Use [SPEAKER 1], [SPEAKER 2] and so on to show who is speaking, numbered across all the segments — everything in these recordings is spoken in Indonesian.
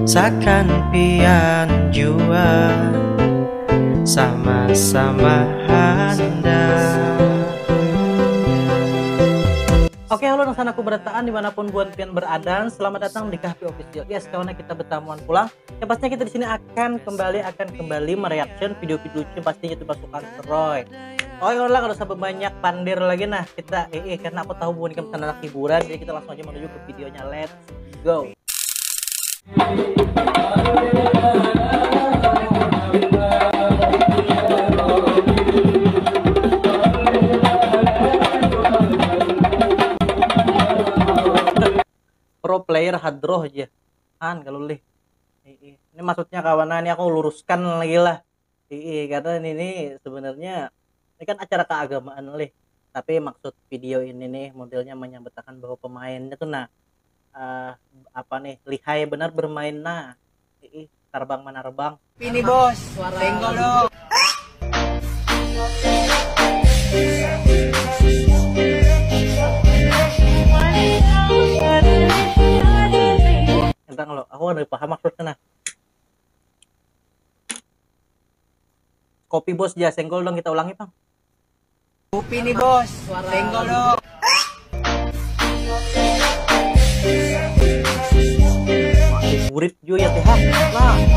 [SPEAKER 1] Takkan pian jua sama-sama handal. Oke, halo nang sanaku berataan dimanapun buan pian berada. Selamat datang di Kahfi Official. Yes, kawan kita bertamuan pulang. Yang pastinya kita di sini akan kembali mereaction video-video lucu pastinya itu pasukan Roy. Oh ya lah, kalau sampai banyak pandir lagi nah kita karena aku tahu bukan kita anak hiburan, jadi kita langsung aja menuju ke videonya. Let's go. Pro player hadroh aja kalau lih ini maksudnya kawanan ini aku luruskan lagi lah karena ini sebenarnya ini kan acara keagamaan lih, tapi maksud video ini nih modelnya menyambutakan bahwa pemainnya tuh apa nih lihai benar bermain terbang menerbang
[SPEAKER 2] ini bos tenggol dong.
[SPEAKER 1] Entang lo, aku udah paham maksudnya kopi bos ya senggol dong, kita ulangi bang.
[SPEAKER 2] Kopi nih bos tenggol dong.
[SPEAKER 1] Murid juga ya teh nah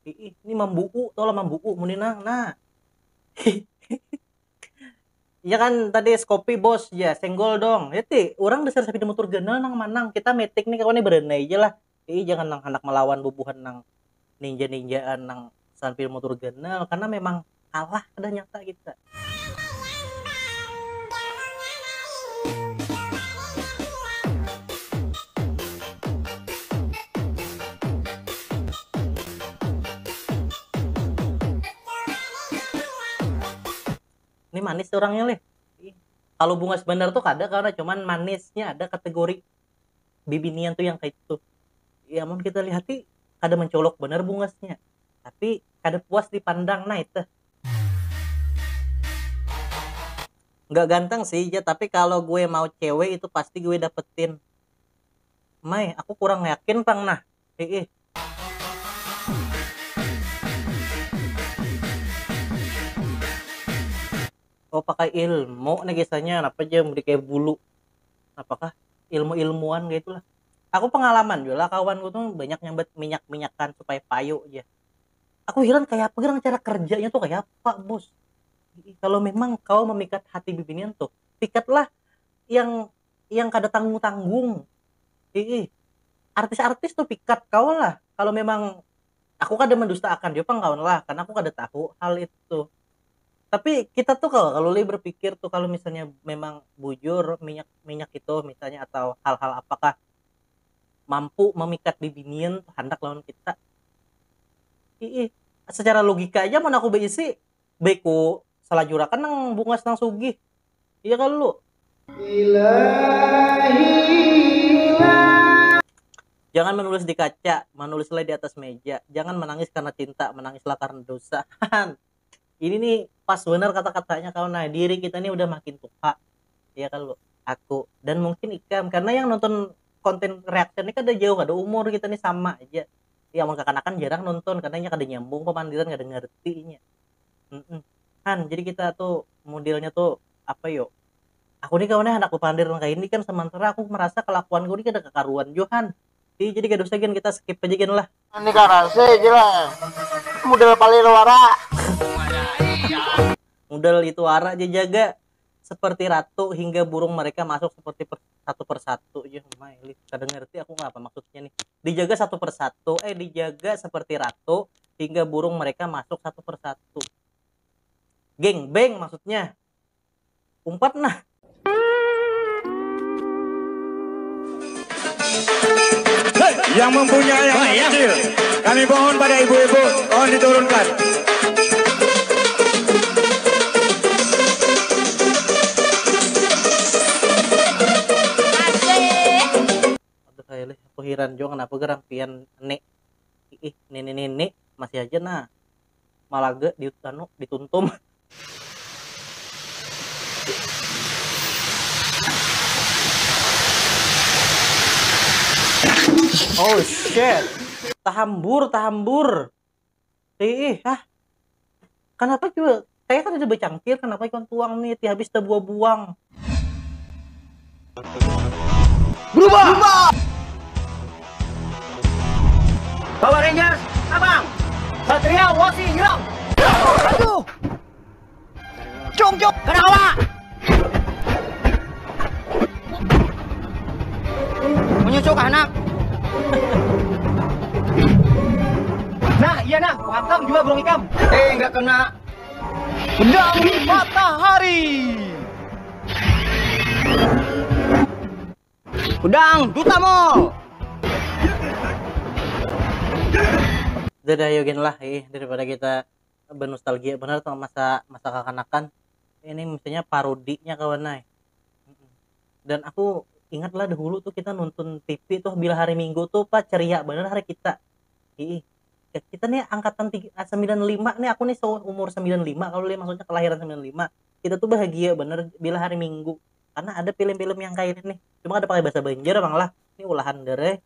[SPEAKER 1] ini membuku tau lah membuku muninang nah iya kan tadi kopi bos ya senggol dong ya orang dasar sapi motor genal nang manang kita metik nih kawan berenai aja lah jangan nang anak melawan bubuhan nang ninjaan nang sapi motor genal karena memang kalah ada nyata kita. Ini manis orangnya leh. Kalau bunga sebenarnya tuh kada karena cuman manisnya ada kategori bibinian tuh yang kayak itu. Ya mau kita lihat kada mencolok bener bungasnya. Tapi kada puas dipandang itu. Nggak ganteng sih ya, tapi kalau gue mau cewek itu pasti gue dapetin. Mai, aku kurang yakin pang nah. Oh pakai ilmu nih kisahnya apa aja mau kayak bulu apakah ilmu-ilmuwan gitu lah. Aku pengalaman juga lah kawanku tuh banyak nyambet minyak-minyakan supaya payu aja. Aku heran kayak apa cara kerjanya tuh kayak apa bos. Kalau memang kau memikat hati bibinian tuh pikatlah yang kada tanggung-tanggung. Artis-artis tuh pikat kau lah. Kalau memang aku kada mendustakan dia pang kawan lah karena aku kada tahu hal itu. Tapi kita tuh kalau berpikir tuh kalau misalnya memang bujur minyak itu misalnya atau hal-hal apakah mampu memikat bibinian hendak lawan kita. Secara logika aja mau aku berisi beku salah jurakan nang bungas nang sugih. Iya kan lu. Jangan menulis di kaca, menulislah di atas meja. Jangan menangis karena cinta, menangislah karena dosa. Ini nih pas bener kata-katanya kawan. Nah diri kita ini udah makin tua ya kan lo aku dan mungkin Ikam karena yang nonton konten reaction ini kan ada jauh ada umur kita nih sama aja ya mau kekanakan jarang nonton karenanya kada nyambung pemandiran kada ngertinya jadi kita tuh modelnya tuh apa yo aku nih kawannya anak pemandiran kayak ini kan sementara aku merasa kelakuan gue ini kada kekaruan Johan jadi gak usah kita skip aja kan lah
[SPEAKER 2] Ini karase aja lah model paling luara
[SPEAKER 1] modal itu arah aja jaga seperti ratu hingga burung mereka masuk seperti satu persatu ya kadang ngerti aku apa maksudnya nih dijaga satu persatu dijaga seperti ratu hingga burung mereka masuk satu persatu geng beng maksudnya umpat nah
[SPEAKER 3] yang mempunyai yang kecil kami mohon pada ibu-ibu mohon diturunkan.
[SPEAKER 1] Aku heran juga kenapa gerampian nek nenek masih aja malah dituntum. Oh shit. Tahambur. Kenapa coba? Saya kan udah bercangkir, kenapa ikan tuang nih? Habis teu buang.
[SPEAKER 2] Berubah.
[SPEAKER 4] Power Rangers, abang. Satria Wasi Hirang.
[SPEAKER 2] Aduh. Cong.
[SPEAKER 4] Kenapa? Menyusul ke anak. Nah, iya nah, paham juga burung ikam. Enggak kena.
[SPEAKER 2] Pedang matahari.
[SPEAKER 4] Pedang Dutamo.
[SPEAKER 1] Udah yogin lah, daripada kita bernostalgia benar tentang masa kekanakan. Ini mestinya parodinya kawan nai. Dan aku ingatlah dahulu tuh kita nonton TV tuh bila hari Minggu tuh pak ceria bener hari kita. Kita nih angkatan 95 nih, aku nih umur 95, kalau dia maksudnya kelahiran 95. Kita tuh bahagia bener bila hari Minggu karena ada film-film yang kayak ini nih. Cuma ada pakai bahasa Banjar bang lah. Ini ulahan dere.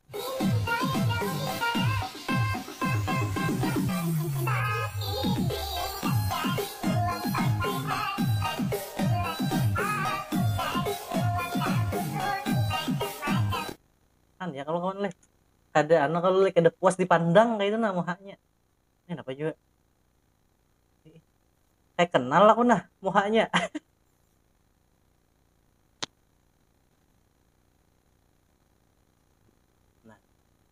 [SPEAKER 1] Ya kalau kawan leh ada anak kalau leh ada puas dipandang kayak itu nah muhanya ini apa juga saya kenal aku nah muhanya. Nah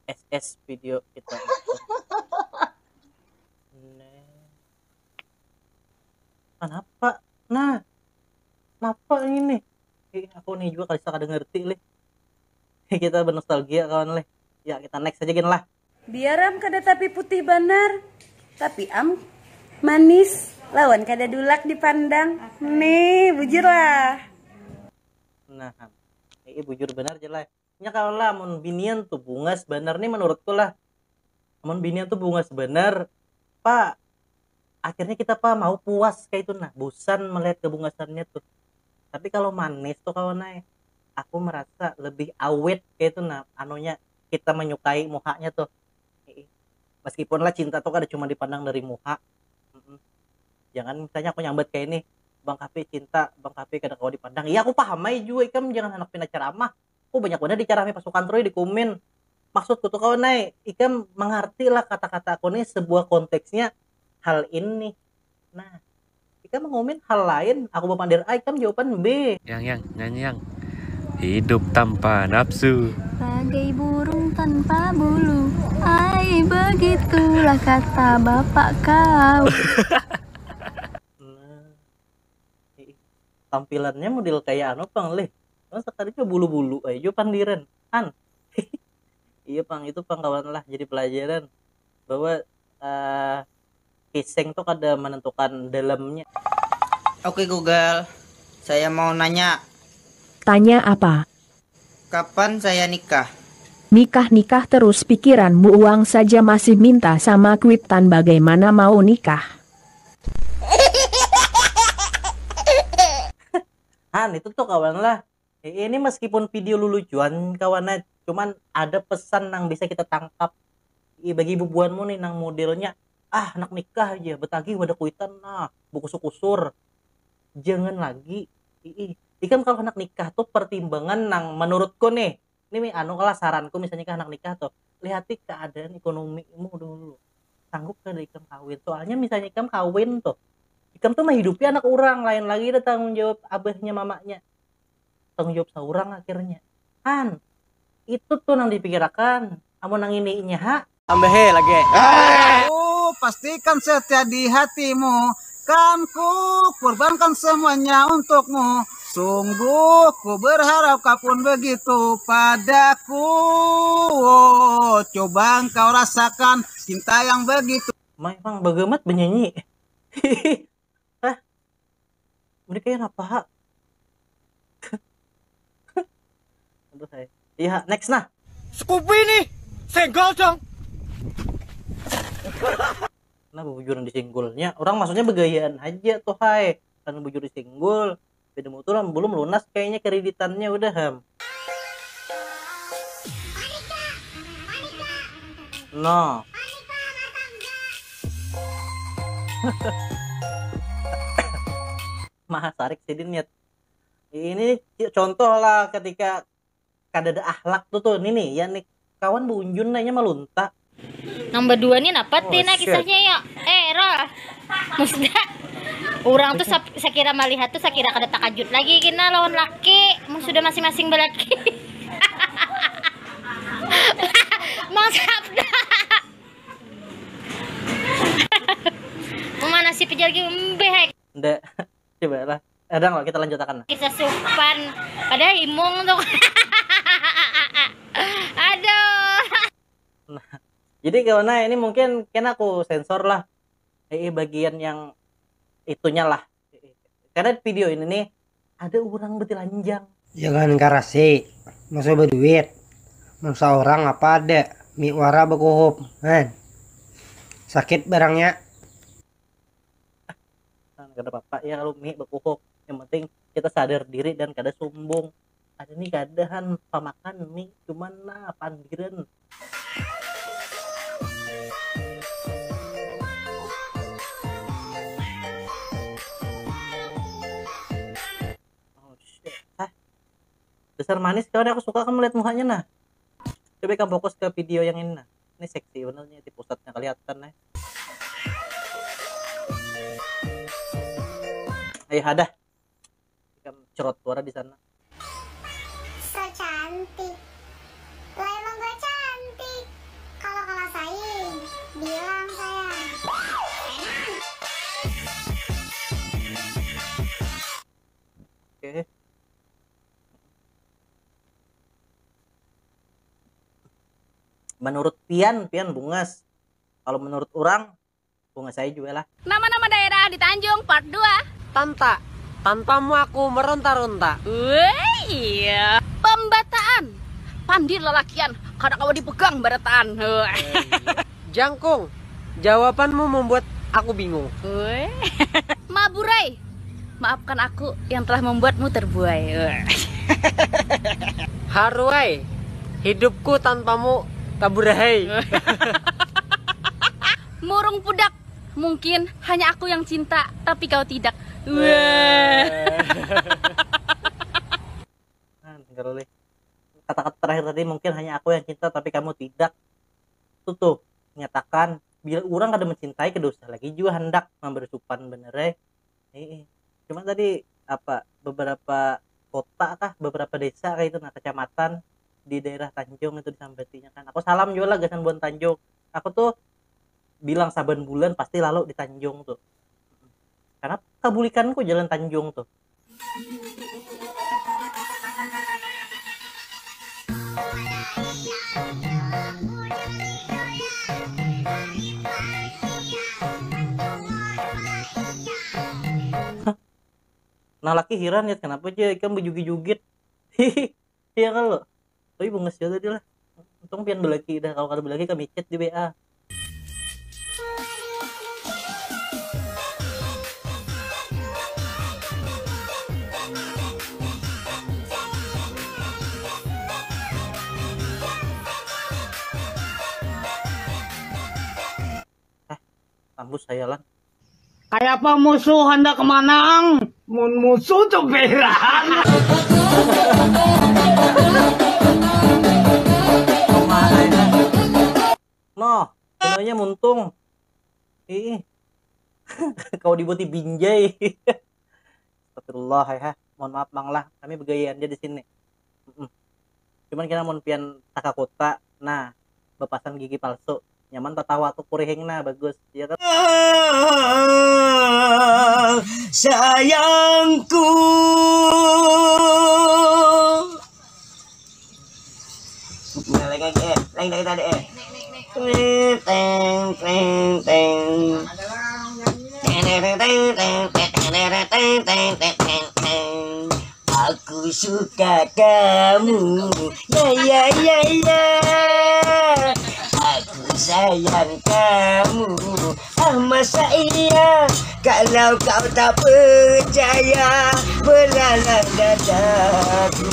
[SPEAKER 1] SS video kita kenapa ini aku nih juga kali sekadar ngerti leh. Kita bernostalgia kawan leh. Ya kita next aja gini lah.
[SPEAKER 5] Biar am kada tapi putih benar, tapi am manis. Lawan kada dulak dipandang. Nih bujur lah.
[SPEAKER 1] Nah, bujur benar jelas. Nya kawan lah, mun binian tuh bunga sebenar nih menurutku lah. Mun binian tuh bunga sebenar, pak. Akhirnya kita pak mau puas kayak itu nah, bosan melihat kebungasannya tuh. Tapi kalau manis tuh kawan aku merasa lebih awet kayak itu nah anunya kita menyukai muhanya tuh. Meskipun lah cinta tuh kan cuma dipandang dari muha. Jangan misalnya aku nyambat kayak ini, Bang Kapi cinta, Bang Kapi kadang kau dipandang. Iya aku paham aja juga ikam jangan anak pina ceramah. Aku banyak banget diceramah pasukan Troy di komen. Maksudku tuh kau ikam mengerti lah kata-kata aku nih sebuah konteksnya hal ini. Nah, ikam mengomen hal lain, aku berpandir A, ikam jawaban B.
[SPEAKER 6] Yang nyanyi yang hidup tanpa nafsu
[SPEAKER 7] bagai burung tanpa bulu, ai begitulah kata bapak kau.
[SPEAKER 1] Tampilannya model kayak anu pang leh, kan sekali ke bulu-bulu ayo pandiran an. Iya pang, itu pang kawan lah jadi pelajaran bahwa kiseng tuh kada menentukan dalamnya.
[SPEAKER 4] Oke Google, saya mau nanya.
[SPEAKER 8] Tanya apa?
[SPEAKER 4] Kapan saya nikah?
[SPEAKER 8] Nikah terus pikiranmu uang saja masih minta sama kuitan bagaimana mau nikah?
[SPEAKER 1] Itu tuh kawan lah. Ini meskipun video lucuan kawan cuman ada pesan yang bisa kita tangkap. Bagi bubuanmu nih nang modelnya anak nikah aja betagi wadah kuitan nah buku kusur. Jangan lagi ikan kalau anak nikah tuh pertimbangan nang menurutku nih ini anu kalau saranku misalnya ke anak nikah tuh lihati keadaan ekonomimu dulu sanggup ke ikam kawin. Soalnya misalnya ikam kawin tuh ikam tuh menghidupi anak orang lain lagi ada tanggung jawab abahnya mamanya tanggung jawab seorang akhirnya itu tuh nang dipikirkan amun nang ininya
[SPEAKER 4] Ambehe lagi.
[SPEAKER 2] Pastikan setia di hatimu, kan ku korbankan semuanya untukmu. Sungguh ku berharap kau pun begitu padaku. Coba engkau rasakan cinta yang begitu.
[SPEAKER 1] Memang bagaimana benyanyi. Mereka yang apa? Aduh saya. Iya, next nah.
[SPEAKER 4] Scoopy nih, senggol dong.
[SPEAKER 1] Nah bujuran disinggulnya orang maksudnya begayaan aja tuh kan bujur disinggul beda motor belum lunas kayaknya kreditannya udah No. Maha sarik sidin niat. Ini contoh lah ketika kadada akhlak tuh ini nih ya nih kawan bunjun nanya melunta.
[SPEAKER 9] Nomor 2 nih dapat
[SPEAKER 1] Oh,
[SPEAKER 9] tina
[SPEAKER 1] shit.
[SPEAKER 9] kisahnya ya. Roh. Maksudnya orang tuh saya kira melihat tuh saya kira kada takajut lagi kena lawan laki. Sudah masing-masing berlaki. Maksud mana sih pejar lagi mbeh.
[SPEAKER 1] Nggak, coba lah. Ada nggak kita lanjutkan?
[SPEAKER 9] Kisah supan pada imung tuh. Aduh.
[SPEAKER 1] Nah, jadi kawan ini mungkin kena aku sensor lah. Bagian yang itunya lah. Karena di video ini nih ada orang bertelanjang.
[SPEAKER 10] Jangan karasi, masa berduit, masa orang apa ada, miwara bekuhup, kan? Sakit barangnya.
[SPEAKER 1] Kada apa-apa ya kalau mie bekuhuk. Yang penting kita sadar diri dan kada sombong. Ada nih kadahan pamakan mie cuman nah pandiran. Oh shit. Dasar manis kawan, aku suka kamu lihat mukanya nah. Coba kamu fokus ke video yang ini nah. Ini seksi benernya di pusatnya kelihatan nah. Ayo ada. Kamu cerot suara di sana.
[SPEAKER 11] So cantik. Lah emang gue cantik. Kalau kalah saing, bilang sayang.
[SPEAKER 1] Oke. Menurut Pian bungas. Kalau menurut orang, bungas saya juga lah.
[SPEAKER 7] Nama-nama daerah di Tanjung part 2.
[SPEAKER 10] Tanta, tanpamu aku meronta-ronta.
[SPEAKER 7] Wah, iya. Pembataan. Pandir lelakian, kadang kau dipegang barataan.
[SPEAKER 10] Jangkung, jawabanmu membuat aku bingung.
[SPEAKER 7] Maburai. Maafkan aku yang telah membuatmu terbuai.
[SPEAKER 10] Haruai, hidupku tanpamu taburahai.
[SPEAKER 7] Murung pudak. Mungkin hanya aku yang cinta, tapi kau tidak.
[SPEAKER 1] Kata-kata terakhir tadi mungkin hanya aku yang cinta tapi kamu tidak. Itu tuh menyatakan bila orang kada mencintai kedosa lagi juga hendak memberi supan bener Cuma tadi apa beberapa kota kah beberapa desa kayak itu nah kecamatan di daerah Tanjung itu disambatinya kan. Aku salam juga lah gasan buan Tanjung. Aku tuh bilang saban bulan pasti lalu di Tanjung tuh. Karena kabulikanku jalan Tanjung tuh. Nah laki heran ya kenapa aja ikan berjugit-jugit. Iya kan lo. Tapi bungas ya tadi lah. Untung pian belaki dah kalau kada belaki kami chat di WA. Tambus saya lah.
[SPEAKER 4] Kayak apa musuh hendak kemanang? Mun musuh tuh beran.
[SPEAKER 1] Noh, sebenarnya muntung. Kau dibuti binjai. Astagfirullah ya. Mohon maaf Bang lah, kami begayaan dia di sini. Cuman kita mau pian taka kota. Nah, bepasan gigi palsu. Nyaman tatawa tuh kurihing nah bagus. Ya kan?
[SPEAKER 4] Sayangku. Lagi tadi Aku suka kamu. Ya. Aku sayang kamu. Masa iya kalau kau tak percaya, belalah dadaku.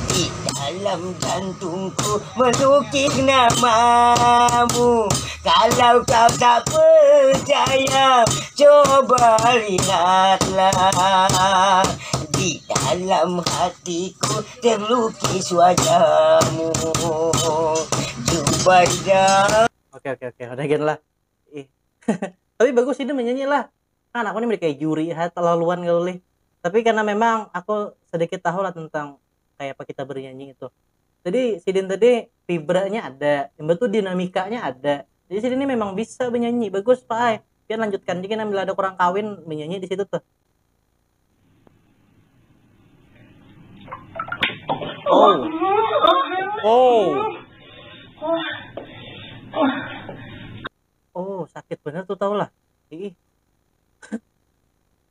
[SPEAKER 4] Di dalam
[SPEAKER 12] dalam jantungku melukis namamu. Kalau kau tak percaya, coba lihatlah. Di dalam hatiku terlukis wajahmu. Zubaida.
[SPEAKER 1] Oke, udah gen lah. Tapi bagus ini menyanyi lah. Kan aku ini kayak juri, terlaluan kali. Tapi karena memang aku sedikit tahu lah tentang kayak apa kita bernyanyi itu. Jadi Sidin tadi vibranya ada, yang betul dinamikanya ada. Jadi Sidin ini memang bisa menyanyi, bagus Pak Ai. Biar lanjutkan, jika ambil ada kurang kawin menyanyi di situ tuh. Oh, sakit bener tuh tau lah.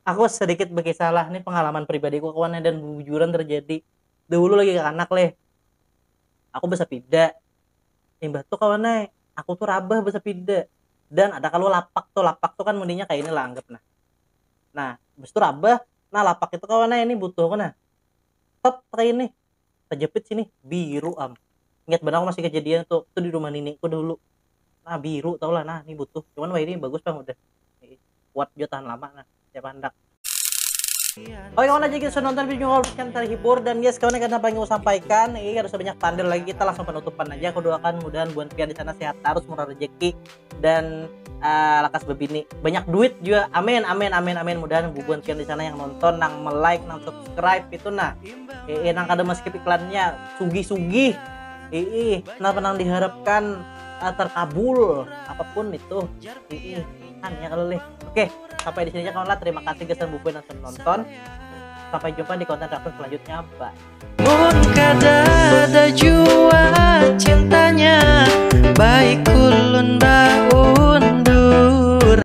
[SPEAKER 1] Aku sedikit berkisah nih pengalaman pribadiku kawannya dan bujuran terjadi. Dulu lagi ke anak leh. Aku bersepeda. Mbah tuh kawannya, aku tuh rabah bersepeda. Dan ada kalau lapak tuh kan mundinya kayak ini lah anggap nah. Nah, habis itu rabah, nah lapak itu kawannya ini butuh kan nah. Top kayak ini. Terjepit sini biru Ingat benar aku masih kejadian tuh di rumah niniku dulu. Nah, biru tau lah, nah ini butuh. Cuman wah ini bagus Bang udah. Kuat juga tahan lama nah. Siap hendak. Oke kawan aja kita sudah nonton video kan terhibur dan yes kawan karena pengen aku sampaikan harus banyak pandel lagi kita langsung penutupan aja. Aku doakan mudahan buat kalian di sana sehat terus, murah rezeki dan lakas bebini banyak duit juga, amin mudahan buat kalian di sana yang nonton, nang like, nang subscribe itu nah nang kada skip iklannya sugi nah penang diharapkan terkabul apapun itu kan ya kalau oke sampai di sini aja kawan lah, terima kasih guys dan bubuin yang sudah nonton, sampai jumpa di konten reaction selanjutnya, bye.
[SPEAKER 13] Mun kada ada jua cintanya